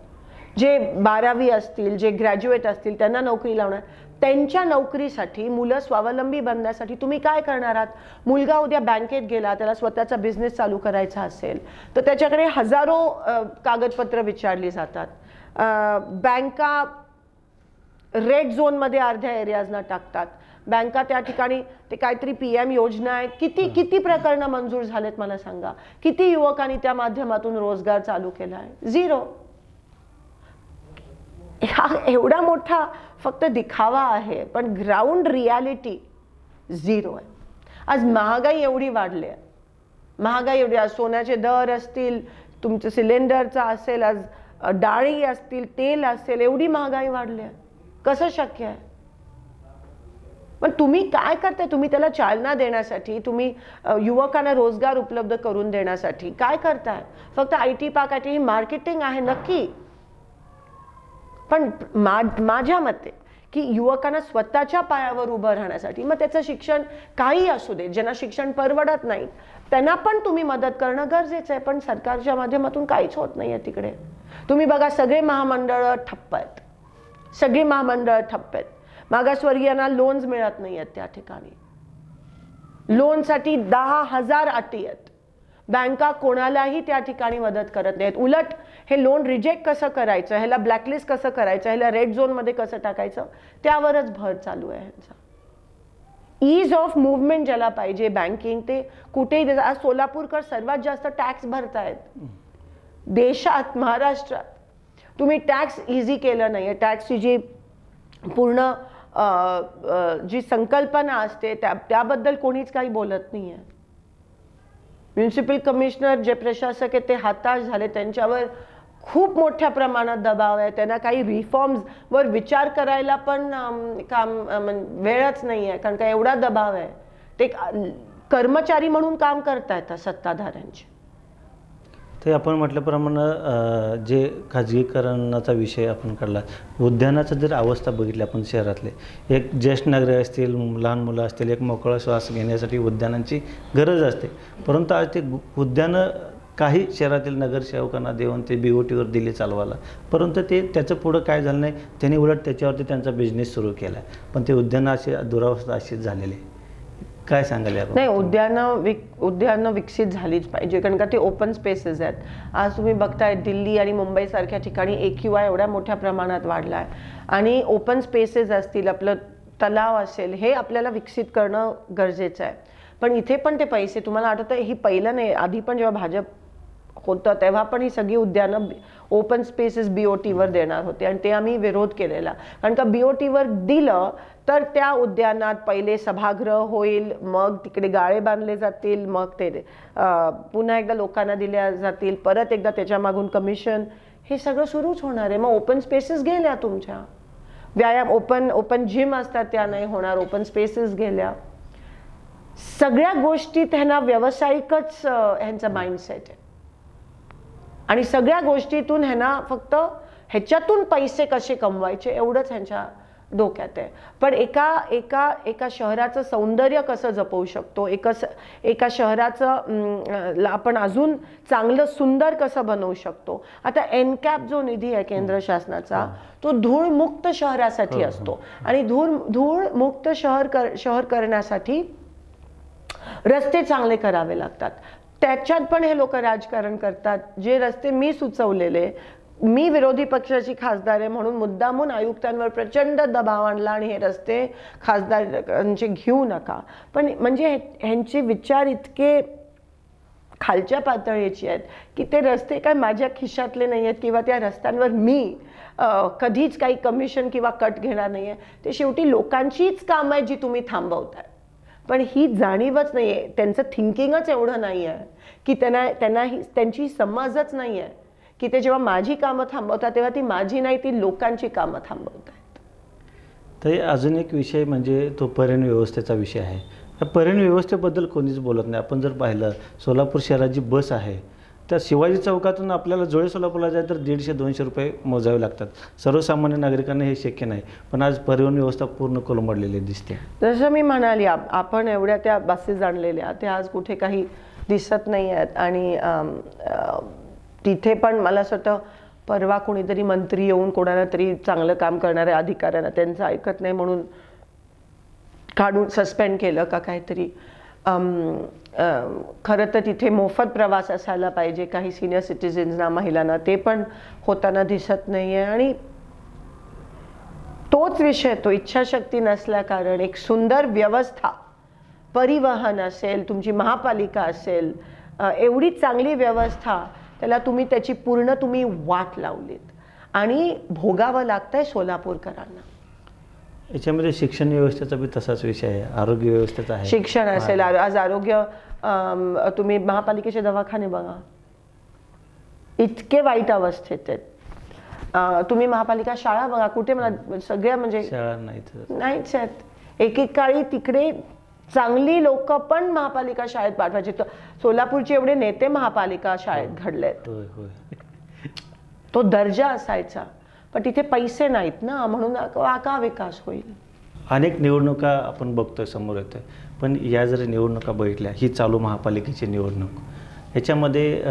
जे 12वी असतील, जे ग्रॅज्युएट असतील त्यांना नोकरी लावणार. त्यांच्या नोकरीसाठी, मुलं स्वावलंबी बनण्यासाठी तुम्ही काय करणार आहात? मुलगा उद्या बँकेत गेला, त्याला स्वतःचा बिझनेस चालू करायचा असेल तर त्याच्याकडे हजारो कागदपत्र विचारली जातात. बँका रेड झोनमध्ये अर्ध्या एरियाजना टाकतात. बँका त्या ठिकाणी ते काहीतरी PM योजना आहे. किती प्रकरणं मंजूर झालेत मला सांगा. किती युवकांनी त्या माध्यमातून रोजगार चालू केला आहे? 0. हा एवढा मोठा फक्त दिखावा आहे, पण ग्राउंड रियालिटी 0 आहे. आज महागाई एवढी वाढली आहे. महागाई एवढी, आज सोन्याचे दर असतील, तुमचं सिलेंडरचा असेल, आज डाळी असतील, तेल असेल, एवढी महागाई वाढली आहे. कसं शक्य आहे? पण तुम्ही काय करताय? तुम्ही त्याला चालना देण्यासाठी, तुम्ही युवकांना रोजगार उपलब्ध करून देण्यासाठी काय करताय? फक्त IT पार्क ही मार्केटिंग आहे नक्की. पण माझ्या मते की युवकांना स्वतःच्या पायावर उभं राहण्यासाठी, मग त्याचं शिक्षण काही असू दे, ज्यांना शिक्षण परवडत नाही त्यांना पण तुम्ही मदत करणं गरजेचं आहे. पण सरकारच्या माध्यमातून काहीच होत नाही आहे तिकडे. तुम्ही बघा, सगळे महामंडळ ठप्प आहेत. सगळी महामंडळ ठप्प आहेत. मागासवर्गीयांना लोन्स मिळत नाही आहेत. त्या ठिकाणी लोनसाठी 10,000 अटी आहेत. बँका कोणालाही त्या ठिकाणी मदत करत नाहीत. उलट हे लोन रिजेक्ट कसं करायचं, ह्याला ब्लॅकलिस्ट कसं करायचं, ह्याला रेड झोनमध्ये कसं टाकायचं, त्यावरच भर चालू आहे ह्यांचा. ईज ऑफ मुवमेंट ज्याला पाहिजे बँकिंग, ते कुठेही. आज सोलापूरकर सर्वात जास्त टॅक्स भरतायत देशात. महाराष्ट्रात तुम्ही टॅक्स इझी केलं नाही आहे. टॅक्सची जी पूर्ण जी संकल्पना असते त्याबद्दल कोणीच काही बोलत नाही आहे. म्युन्सिपल कमिशनर जे प्रशासक आहेत ते हताश झाले. त्यांच्यावर खूप मोठ्या प्रमाणात दबाव आहे. त्यांना काही रिफॉर्म्सवर विचार करायला पण वेळच नाही आहे, कारण का एवढा दबाव आहे. ते कर्मचारी म्हणून काम करतायत सत्ताधाऱ्यांचे. ते आपण म्हटल्याप्रमाणे जे खाजगीकरणाचा विषय आपण काढला, उद्यानाचं जर अवस्था बघितली आपण शहरातले, एक ज्येष्ठ नागरिक असतील, लहान मुलं असतील, एक मोकळा श्वास घेण्यासाठी उद्यानांची गरज असते. परंतु आज ते उद्यानं काही शहरातील नगरसेवकांना देऊन ते BOTवर दिले चालवायला, परंतु त्याचं पुढं काय झालं नाही. त्यांनी उलट त्याच्यावरती त्यांचा बिझनेस सुरू केला. पण ते उद्यानं अशी दुरावस्था अशीच झालेली. काय सांगाल आपण? नाही, उद्यानं विकसित झालीच पाहिजे, कारण का ते ओपन स्पेसेस आहेत. आज तुम्ही बघताय दिल्ली आणि मुंबई सारख्या ठिकाणी AQI एवढ्या मोठ्या प्रमाणात वाढला आहे. आणि ओपन स्पेसेस असतील, आपलं तलाव असेल, हे आपल्याला विकसित करणं गरजेचं आहे. पण इथे पण ते पैसे, तुम्हाला आठवतं ही पहिलं नाही, आधी पण जेव्हा भाजप होतं तेव्हा पण ही सगळी उद्यानं ओपन स्पेसेस BOTवर देणार होते आणि ते आम्ही विरोध केलेला. कारण का BOTवर दिलं तर त्या उद्यानात पहिले सभागृह होईल, मग तिकडे गाळे बांधले जातील, मग ते पुन्हा एकदा लोकांना दिल्या जातील, परत एकदा त्याच्या मागून कमिशन, हे सगळं सुरूच होणार आहे. मग ओपन स्पेसेस गेल्या तुमच्या, व्यायाम ओपन जिम असतात त्या नाही होणार, ओपन स्पेसेस गेल्या. सगळ्या गोष्टी त्यांना व्यावसायिकच ह्यांचा माइंडसेट आहे. आणि सगळ्या गोष्टीतून ह्यांना फक्त ह्याच्यातून पैसे कसे कमवायचे एवढंच ह्यांच्या डोक्यात आहे. पण एका शहराचं सौंदर्य कसं जपवू शकतो, एका शहराचं आपण अजून चांगलं सुंदर कसं बनवू शकतो. आता NCAP जो निधी आहे केंद्र शासनाचा, तो धूळमुक्त शहरासाठी असतो. आणि धूळमुक्त शहर करण्यासाठी रस्ते चांगले करावे लागतात. त्याच्यात पण हे लोक राजकारण करतात. जे रस्ते मी सुचवलेले, मी विरोधी पक्षाची खासदार आहे म्हणून मुद्दामून आयुक्तांवर प्रचंड दबाव आणला आणि हे रस्ते खासदारांचे घेऊ नका. पण म्हणजे ह्यांचे विचार इतके खालच्या पातळीचे आहेत की ते रस्ते काय माझ्या खिशातले नाही आहेत किंवा त्या रस्त्यांवर मी कधीच काही कमिशन किंवा कट घेणार नाही आहे. ते शेवटी लोकांचीच कामं आहेत जी तुम्ही थांबवताय. पण ही जाणीवच नाही आहे, त्यांचं थिंकिंगच एवढं नाही आहे की त्यांची समजच नाही आहे की ते जेव्हा माझी कामं थांबवतात तेव्हा ती माझी नाही, ती लोकांची कामं थांबवत आहेत. तर अजून एक विषय म्हणजे तो पर्यटन व्यवस्थेचा विषय आहे. या पर्यटन व्यवस्थेबद्दल कोणीच बोलत नाही. आपण जर पाहिलं सोलापूर शहरात जी बस आहे त्या शिवाजी चौकातून आपल्याला जोळे सोलापूरला जायचं तर 150-200 रुपये मोजावे लागतात. सर्वसामान्य नागरिकांना हे शक्य नाही. पण आज परिवहन व्यवस्था पूर्ण कोलमडलेली दिसते. जसं मी म्हणाली, आपण एवढ्या त्या बसेस आणलेल्या त्या आज कुठे काही दिसत नाही आहेत. आणि तिथे पण मला असं वाटतं परवा कोणीतरी मंत्री येऊन कोणाला तरी चांगलं काम करणाऱ्या अधिकाऱ्यांना त्यांचं ऐकत नाही म्हणून काढून सस्पेंड केलं का काहीतरी. खरं तर तिथे मोफत प्रवास असायला पाहिजे काही सिनियर सिटीजन्सना, महिलांना, ते पण होताना दिसत नाही आहे. आणि तोच विषय, तो इच्छाशक्ती नसल्या कारण एक सुंदर व्यवस्था, परिवहन असेल, तुमची महापालिका असेल, एवढी चांगली व्यवस्था, त्याला त्याची पूर्ण वाट लावलीत आणि भोगावं लागतंय सोलापूरकरांना. याच्यामध्ये शिक्षण व्यवस्थेचा बी तसाच विषय आहे, आरोग्य व्यवस्थेचा आहे. शिक्षण असेल, आज आरोग्य, तुम्ही महापालिकेचे दवाखाने बघा, इतके वाईट अवस्थेत आहेत. तुम्ही महापालिका शाळा बघा, कुठे मला सगळ्या म्हणजे शाळा नाहीच आहेत. एक काळी तिकडे चांगली लोक पण महापालिका शाळेत पाठवायची. सोलापूरचे एवढे नेते महापालिका शाळेत घडलेत. तो दर्जा असायचा, पण तिथे पैसे नाहीत ना, म्हणून का विकास होईल. अनेक निवडणुका आपण बघतोय, समोर येतोय. पण या जरी निवडणुका बघितल्या, ही चालू महापालिकेची निवडणूक, ह्याच्यामध्ये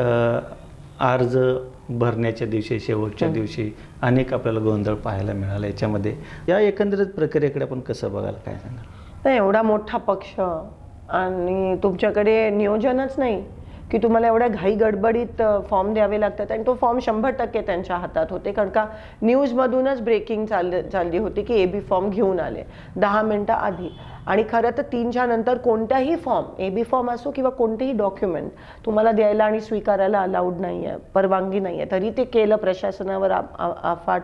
अर्ज भरण्याच्या दिवशी, शेवटच्या दिवशी अनेक आपल्याला गोंधळ पाहायला मिळाला. याच्यामध्ये या एकंदरीत प्रक्रियेकडे आपण कसं बघायला, काय सांगा. नाही, एवढा मोठा पक्ष आणि तुमच्याकडे नियोजनच नाही की तुम्हाला एवढ्या घाई गडबडीत फॉर्म द्यावे लागतात. आणि तो फॉर्म 100% त्यांच्या हातात होते, कारण का न्यूजमधूनच ब्रेकिंग चालली होती की AB फॉर्म घेऊन आले 10 मिनिटं आधी. आणि खरं तर 3च्या नंतर कोणताही फॉर्म, AB फॉर्म असो किंवा कोणतेही डॉक्युमेंट तुम्हाला द्यायला आणि स्वीकारायला अलाउड नाही आहे, परवानगी नाही आहे. तरी ते केलं, प्रशासनावर अफाट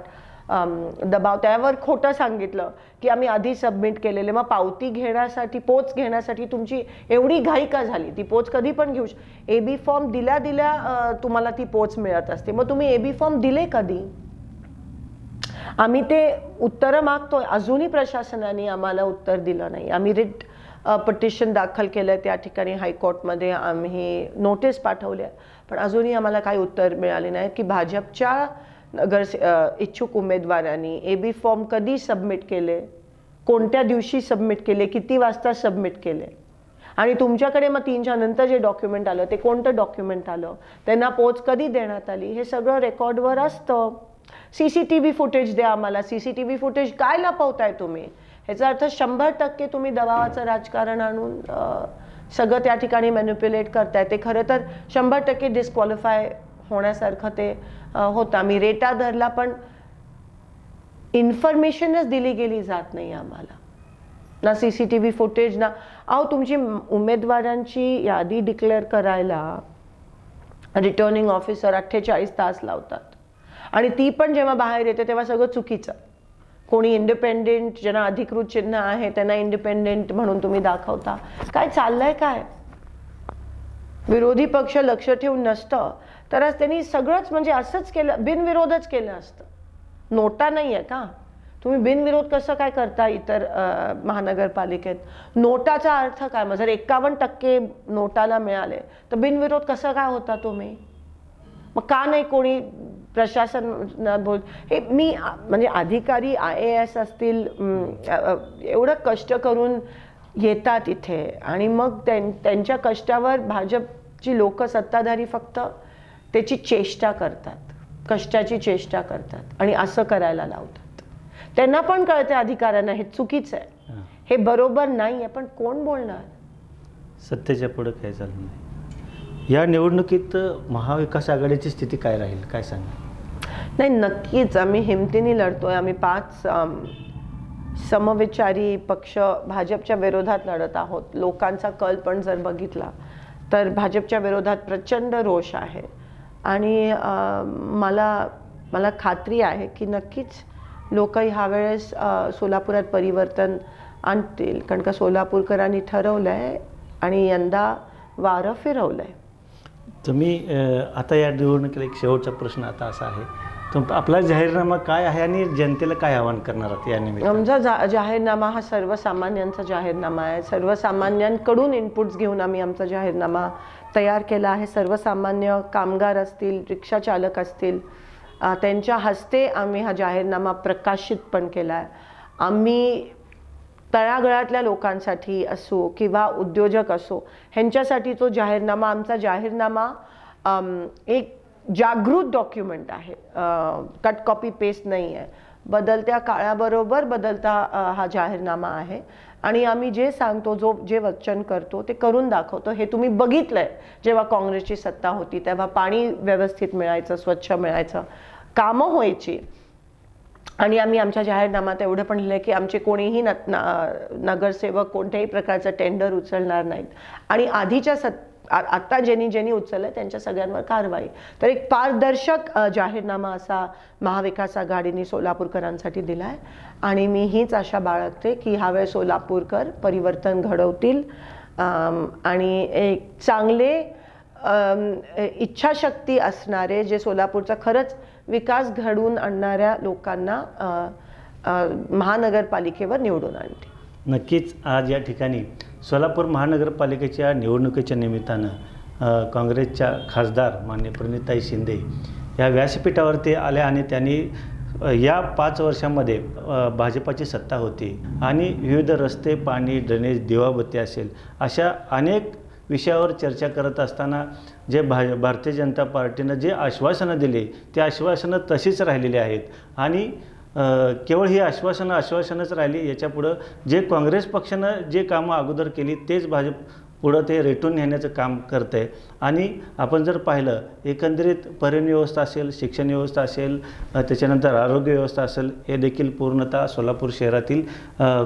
दबाव, त्यावर खोटं सांगितलं की आम्ही आधी सबमिट केलेले. मग पावती घेण्यासाठी, पोच घेण्यासाठी तुमची एवढी घाई का झाली. ती पोच कधी पण घेऊ AB फॉर्म दिल्या तुम्हाला ती पोच मिळत असते. मग तुम्ही AB फॉर्म दिले कधी. आम्ही ते उत्तरं मागतोय, अजूनही प्रशासनाने आम्हाला उत्तर दिलं नाही. आम्ही रिट पिटिशन दाखल केलं त्या ठिकाणी हायकोर्टमध्ये, आम्ही नोटीस पाठवल्या, पण अजूनही आम्हाला काही उत्तर मिळाले नाही की भाजपच्या इच्छुक उमेदवारांनी AB फॉर्म कधी सबमिट केले, कोणत्या दिवशी सबमिट केले, किती वाजता सबमिट केले. आणि तुमच्याकडे मग 3च्या नंतर जे डॉक्युमेंट आलं ते कोणतं डॉक्युमेंट आलं, त्यांना पोच कधी देण्यात आली, हे सगळं रेकॉर्डवर असतं. CCTV फुटेज द्या आम्हाला. CCTV फुटेज काय लपवताय तुम्ही. ह्याचा अर्थ 100% तुम्ही दबावाचं राजकारण आणून सगळं त्या ठिकाणी मॅनिप्युलेट करताय. ते खरं तर 100% डिस्क्वालिफाय होण्यासारखं ते होतं. आम्ही रेटा धरला, पण इन्फॉर्मेशनच दिली गेली जात नाही आम्हाला, ना CCTV फुटेज, ना तुमची उमेदवारांची यादी डिक्लेअर करायला रिटर्निंग ऑफिसर 48 तास लावतात. आणि ती पण जेव्हा बाहेर येते तेव्हा सगळं चुकीचं. कोणी इंडिपेंडेंट, ज्यांना अधिकृत चिन्ह आहे त्यांना इंडिपेंडेंट म्हणून तुम्ही दाखवता. काय चाललंय काय. विरोधी पक्ष लक्ष ठेवून नसतं तरच त्यांनी सगळंच म्हणजे असंच केलं, बिनविरोधच केलं असतं. नोटा नाही आहे का, तुम्ही बिनविरोध कसं काय करता इतर महानगरपालिकेत. नोटाचा अर्थ काय. मग जर 51% नोटाला मिळाले तर बिनविरोध कसं काय होता तुम्ही. मग का नाही कोणी प्रशासन बोल. हे मी म्हणजे अधिकारी IAS असतील, एवढं कष्ट करून येतात इथे आणि मग त्यांच्या कष्टावर भाजपची लोक, सत्ताधारी फक्त त्याची चेष्टा करतात, कष्टाची चेष्टा करतात आणि असं करायला लावतात. त्यांना पण कळते अधिकाऱ्यांना हे चुकीचं आहे, हे बरोबर नाही आहे, पण कोण बोलणार. सत्तेच्या पुढे काय झालं नाही. या निवडणुकीत महाविकास आघाडीची स्थिती काय राहील, काय सांगा. नाही, नक्कीच आम्ही हिमतीने लढतोय. आम्ही 5 समविचारी पक्ष भाजपच्या विरोधात लढत आहोत. लोकांचा कल पण जर बघितला तर भाजपच्या विरोधात प्रचंड रोष आहे. आणि मला खात्री आहे की नक्कीच लोक ह्यावेळेस सोलापुरात परिवर्तन आणतील, कारण का सोलापूरकरांनी ठरवलं आहे आणि यंदा वारं फिरवलं आहे. तुम्ही आता या निवडणुकीला एक शेवटचा प्रश्न आता असा आहे, आपला जाहीरनामा काय आहे आणि जनतेला काय आवाहन करणार आहात या निमित्तानं? आमचा जाहीरनामा हा सर्वसामान्यांचा जाहीरनामा आहे. सर्वसामान्यांकडून इनपुट्स घेऊन आम्ही आमचा जाहीरनामा तयार केला आहे. सर्वसामान्य कामगार असतील, रिक्षा चालक असतील, त्यांच्या हस्ते आम्ही हा जाहीरनामा प्रकाशित पण केला आहे. आम्ही तळागाळातल्या लोकांसाठी असो किंवा उद्योजक असो, ह्यांच्यासाठी तो जाहीरनामा, आमचा जाहीरनामा एक जागृत डॉक्युमेंट आहे, कट कॉपी पेस्ट नाही आहे. बदलत्या काळाबरोबर बदलता हा जाहीरनामा आहे आणि आम्ही जे सांगतो, जे वचन करतो ते करून दाखवतो. हे तुम्ही बघितलंय, जेव्हा काँग्रेसची सत्ता होती तेव्हा पाणी व्यवस्थित मिळायचं, स्वच्छ मिळायचं, कामं व्हायची. आणि आम्ही आमच्या जाहीरनाम्यात एवढं पण लिहिलं की आमचे कोणीही नगरसेवक कोणत्याही प्रकारचं टेंडर उचलणार नाहीत आणि आधीच्या आत्ता ज्यांनी उचललं त्यांच्या सगळ्यांवर कारवाई. तर एक पारदर्शक जाहीरनामा असा महाविकास आघाडीने सोलापूरकरांसाठी दिला आहे आणि मी हीच आशा बाळगते की ह्यावेळी सोलापूरकर परिवर्तन घडवतील आणि एक चांगले इच्छाशक्ती असणारे, जे सोलापूरचा खरंच विकास घडवून आणणाऱ्या लोकांना महानगरपालिकेवर निवडून आणते. नक्कीच आज या ठिकाणी सोलापूर महानगरपालिकेच्या निवडणुकीच्या निमित्तानं काँग्रेसच्या खासदार माननीय प्रणिताई शिंदे या व्यासपीठावरती आल्या आणि त्यांनी या 5 वर्षांमध्ये भाजपाची सत्ता होती आणि विविध रस्ते, पाणी, ड्रेनेज, दिवाबत्ती असेल अशा अनेक विषयावर चर्चा करत असताना जे भारतीय जनता पार्टीनं जे आश्वासनं दिली ते आश्वासनं तशीच राहिलेली आहेत आणि केवळ ही आश्वासनच राहिली. याच्यापुढं जे काँग्रेस पक्षानं जे कामं अगोदर केली तेच भाजप पुढं ते रेटून नेण्याचं काम करतं आहे. आणि आपण जर पाहिलं एकंदरीत पर्यटन व्यवस्था असेल, शिक्षण व्यवस्था असेल, त्याच्यानंतर आरोग्य व्यवस्था असेल, हे देखील पूर्णतः सोलापूर शहरातील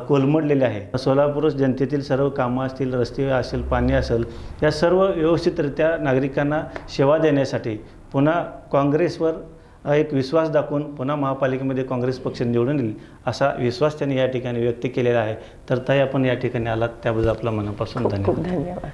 कोलमडलेले आहे. सोलापूर जनतेतील सर्व कामं असतील, रस्ते असेल, पाणी असेल, या सर्व व्यवस्थितरित्या नागरिकांना सेवा देण्यासाठी पुन्हा काँग्रेसवर एक विश्वास दाखवून पुन्हा महापालिकेमध्ये काँग्रेस पक्ष निवडून येईल असा विश्वास त्यांनी या ठिकाणी व्यक्त केलेला आहे. तर ताई, आपण या ठिकाणी आलात त्याबद्दल आपला मनापासून खूप धन्यवाद. खूप धन्यवाद.